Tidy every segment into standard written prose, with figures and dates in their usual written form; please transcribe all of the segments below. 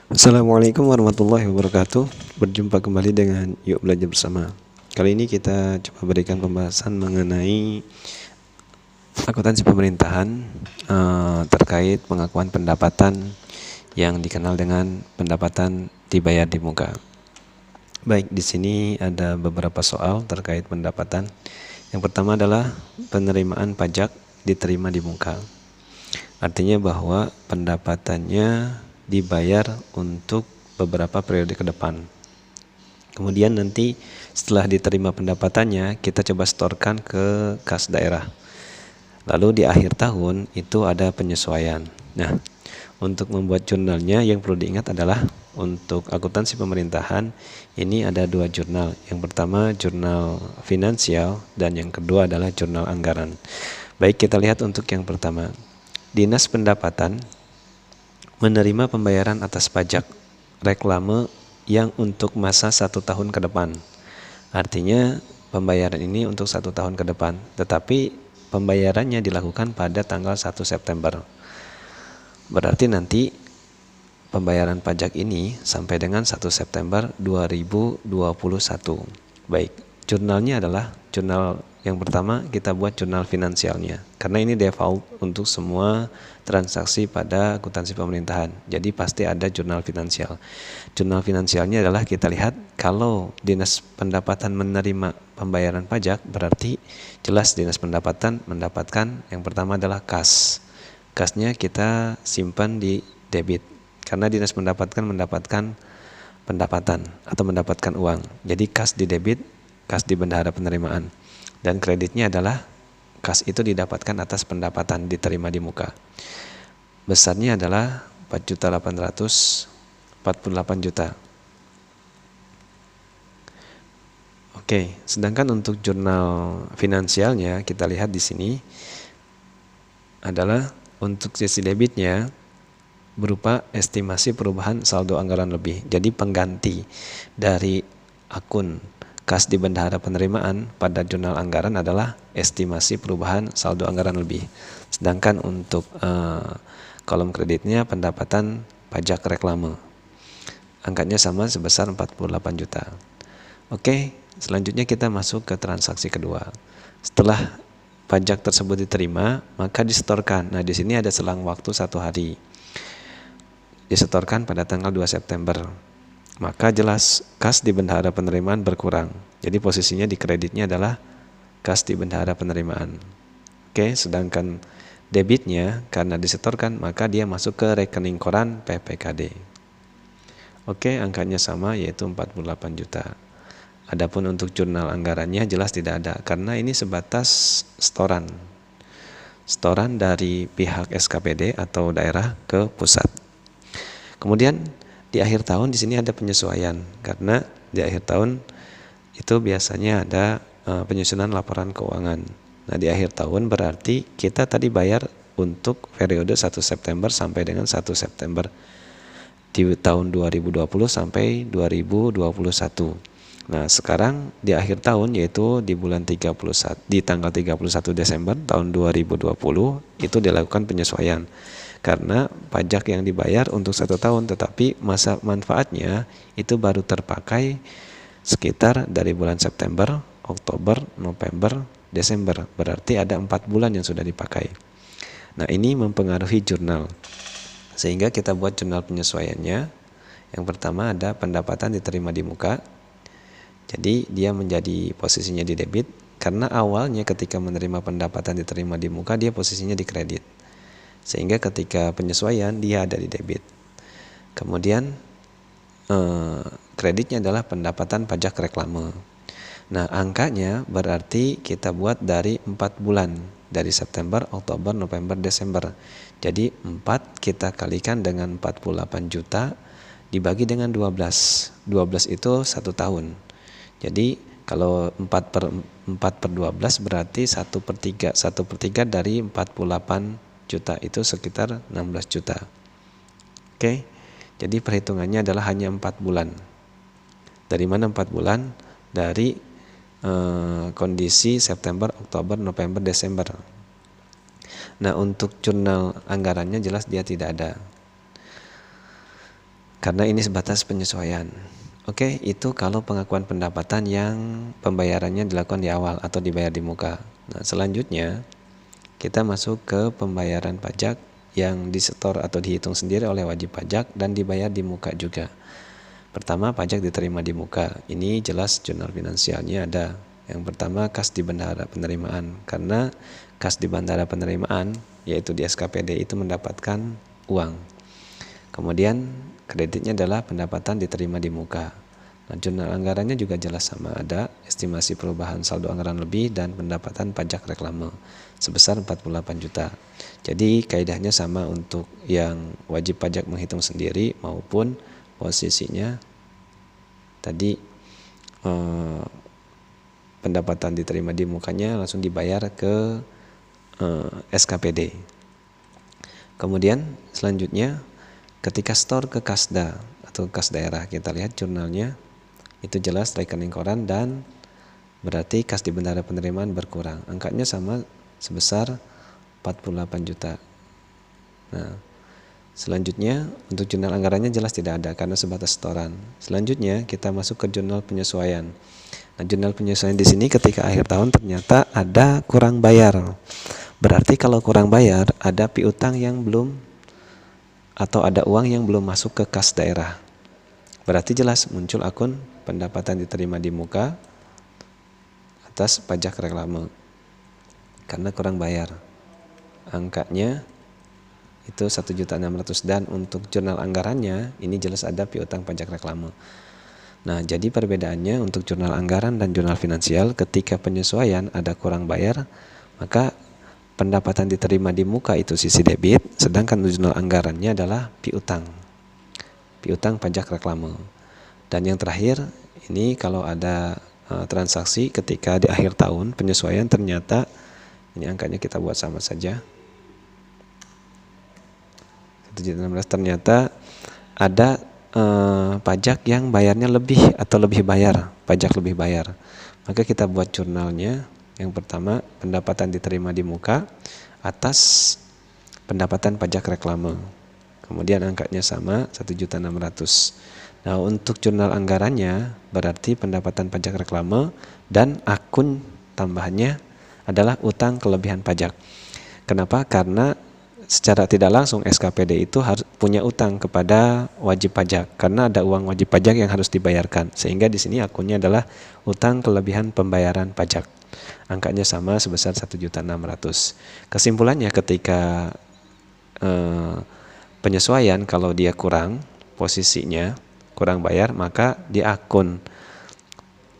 Assalamualaikum warahmatullahi wabarakatuh. Berjumpa kembali dengan Yuk Belajar Bersama. Kali ini kita coba berikan pembahasan mengenai akuntansi pemerintahan terkait pengakuan pendapatan yang dikenal dengan pendapatan dibayar di muka. Baik, di sini ada beberapa soal terkait pendapatan. Yang pertama adalah penerimaan pajak diterima di muka. Artinya bahwa pendapatannya dibayar untuk beberapa periode ke depan. Kemudian nanti setelah diterima pendapatannya, kita coba setorkan ke kas daerah. Lalu di akhir tahun itu ada penyesuaian. Nah, untuk membuat jurnalnya yang perlu diingat adalah untuk akuntansi pemerintahan ini ada dua jurnal. Yang pertama jurnal finansial dan yang kedua adalah jurnal anggaran. Baik, kita lihat untuk yang pertama. Dinas Pendapatan menerima pembayaran atas pajak reklame yang untuk masa 1 tahun ke depan. Artinya pembayaran ini untuk 1 tahun ke depan, tetapi pembayarannya dilakukan pada tanggal 1 September. Berarti nanti pembayaran pajak ini sampai dengan 1 September 2021. Baik, jurnalnya adalah jurnal yang pertama kita buat jurnal finansialnya, karena ini default untuk semua transaksi pada akuntansi pemerintahan. Jadi pasti ada jurnal finansial. Jurnal finansialnya adalah kita lihat kalau Dinas Pendapatan menerima pembayaran pajak, berarti jelas Dinas Pendapatan mendapatkan yang pertama adalah kas. Kasnya kita simpan di debit, karena Dinas Pendapatan mendapatkan pendapatan atau mendapatkan uang. Jadi kas di debit, kas di bendahara penerimaan. Dan kreditnya adalah kas itu didapatkan atas pendapatan diterima di muka. Besarnya adalah 4.848 juta. Oke, sedangkan untuk jurnal finansialnya kita lihat di sini adalah untuk sisi debitnya berupa estimasi perubahan saldo anggaran lebih. Jadi pengganti dari akun kas di bendahara penerimaan pada jurnal anggaran adalah estimasi perubahan saldo anggaran lebih. Sedangkan untuk kolom kreditnya pendapatan pajak reklame. Angkanya sama sebesar 48 juta. Oke, selanjutnya kita masuk ke transaksi kedua. Setelah pajak tersebut diterima, maka disetorkan. Nah, di sini ada selang waktu 1 hari. Disetorkan pada tanggal 2 September. Maka jelas kas di bendahara penerimaan berkurang. Jadi posisinya di kreditnya adalah kas di bendahara penerimaan. Oke, sedangkan debitnya karena disetorkan maka dia masuk ke rekening koran PPKD. Oke, angkanya sama yaitu 48 juta. Adapun untuk jurnal anggarannya jelas tidak ada karena ini sebatas setoran. Setoran dari pihak SKPD atau daerah ke pusat. Kemudian di akhir tahun di sini ada penyesuaian karena di akhir tahun itu biasanya ada penyusunan laporan keuangan. Nah, di akhir tahun berarti kita tadi bayar untuk periode 1 September sampai dengan 1 September di tahun 2020 sampai 2021. Nah, sekarang di akhir tahun yaitu di bulan 31 di tanggal 31 Desember tahun 2020 itu dilakukan penyesuaian. Karena pajak yang dibayar untuk 1 tahun, tetapi masa manfaatnya itu baru terpakai sekitar dari bulan September, Oktober, November, Desember. Berarti ada 4 bulan yang sudah dipakai. Nah, ini mempengaruhi jurnal. Sehingga kita buat jurnal penyesuaiannya. Yang pertama ada pendapatan diterima di muka. Jadi dia menjadi posisinya di debit. Karena awalnya ketika menerima pendapatan diterima di muka, dia posisinya di kredit. Sehingga ketika penyesuaian dia ada di debit. Kemudian kreditnya adalah pendapatan pajak reklame. Nah, angkanya berarti kita buat dari 4 bulan, dari September, Oktober, November, Desember. Jadi 4 kita kalikan dengan 48 juta dibagi dengan 12. 12 itu 1 tahun. Jadi kalau 4/12 berarti 1/3. 1/3 dari 48 juta itu sekitar 16 juta. Oke, jadi perhitungannya adalah hanya 4 bulan. Dari mana 4 bulan? Dari kondisi September, Oktober, November, Desember. Nah, untuk jurnal anggarannya jelas dia tidak ada. karena ini sebatas penyesuaian. Oke, itu kalau pengakuan pendapatan yang pembayarannya dilakukan di awal atau dibayar di muka. Nah, selanjutnya kita masuk ke pembayaran pajak yang disetor atau dihitung sendiri oleh wajib pajak dan dibayar di muka juga. Pertama, pajak diterima di muka. Ini jelas jurnal finansialnya ada. Yang pertama, kas di bendahara penerimaan. Karena kas di bendahara penerimaan, yaitu di SKPD itu mendapatkan uang. Kemudian kreditnya adalah pendapatan diterima di muka. Nah, jurnal anggarannya juga jelas sama, ada estimasi perubahan saldo anggaran lebih dan pendapatan pajak reklame sebesar 48 juta. Jadi kaidahnya sama untuk yang wajib pajak menghitung sendiri maupun posisinya tadi pendapatan diterima di mukanya langsung dibayar ke SKPD. Kemudian selanjutnya ketika store ke Kasda atau kas daerah, kita lihat jurnalnya itu jelas rekening koran dan berarti kas di bendahara penerimaan berkurang. Angkanya sama sebesar 48 juta. Nah, selanjutnya untuk jurnal anggarannya jelas tidak ada karena sebatas setoran. Selanjutnya kita masuk ke jurnal penyesuaian. Nah, jurnal penyesuaian di sini ketika akhir tahun ternyata ada kurang bayar. Berarti kalau kurang bayar ada piutang yang belum atau ada uang yang belum masuk ke kas daerah. Berarti jelas muncul akun pendapatan diterima di muka atas pajak reklame karena kurang bayar. Angkanya itu 1.600.000 dan untuk jurnal anggarannya ini jelas ada piutang pajak reklame. Nah, jadi perbedaannya untuk jurnal anggaran dan jurnal finansial ketika penyesuaian ada kurang bayar, maka pendapatan diterima di muka itu sisi debit, sedangkan jurnal anggarannya adalah piutang pajak reklame. Dan yang terakhir ini kalau ada transaksi ketika di akhir tahun penyesuaian ternyata ini angkanya kita buat sama saja 1.600.000, ternyata ada pajak yang bayarnya lebih atau lebih bayar, pajak lebih bayar, maka kita buat jurnalnya. Yang pertama pendapatan diterima di muka atas pendapatan pajak reklame, kemudian angkanya sama 1.600.000. Nah, untuk jurnal anggarannya berarti pendapatan pajak reklame dan akun tambahannya adalah utang kelebihan pajak. Kenapa? Karena secara tidak langsung SKPD itu harus punya utang kepada wajib pajak karena ada uang wajib pajak yang harus dibayarkan. Sehingga di sini akunnya adalah utang kelebihan pembayaran pajak. Angkanya sama sebesar 1.600.000. Kesimpulannya ketika penyesuaian kalau dia kurang posisinya, kurang bayar, maka di akun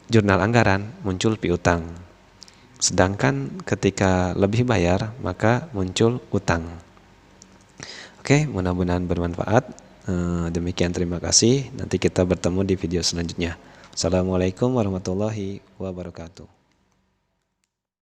jurnal anggaran muncul piutang. Sedangkan ketika lebih bayar, maka muncul utang. Oke, mudah-mudahan bermanfaat. Demikian, terima kasih. Nanti kita bertemu di video selanjutnya. Assalamualaikum warahmatullahi wabarakatuh.